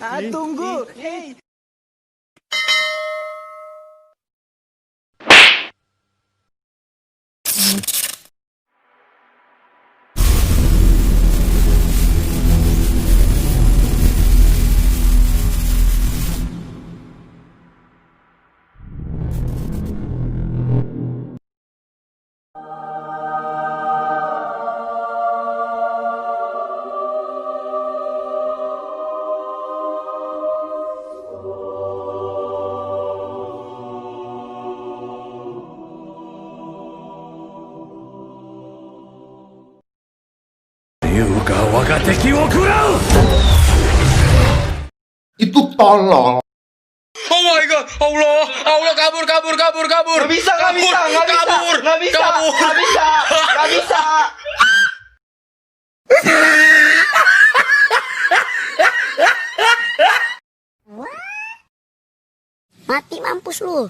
Tunggu. Hey. Itu tolol. Oh my god, Allah, Allah kabur. Nggak bisa. Mati mampus lu.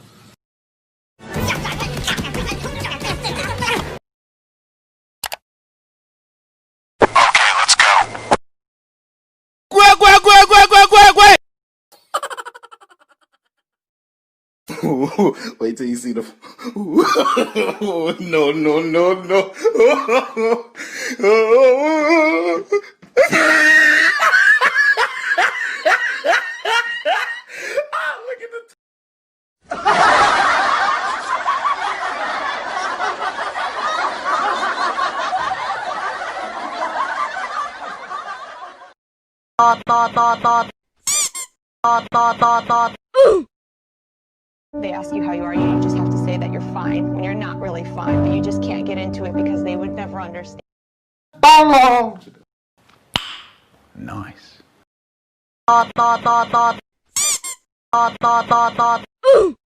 Gue. Wait till you see the. No. Look at the. They ask you how you are, you just have to say that you're fine when you're not really fine, but you just can't get into it because they would never understand. Nice.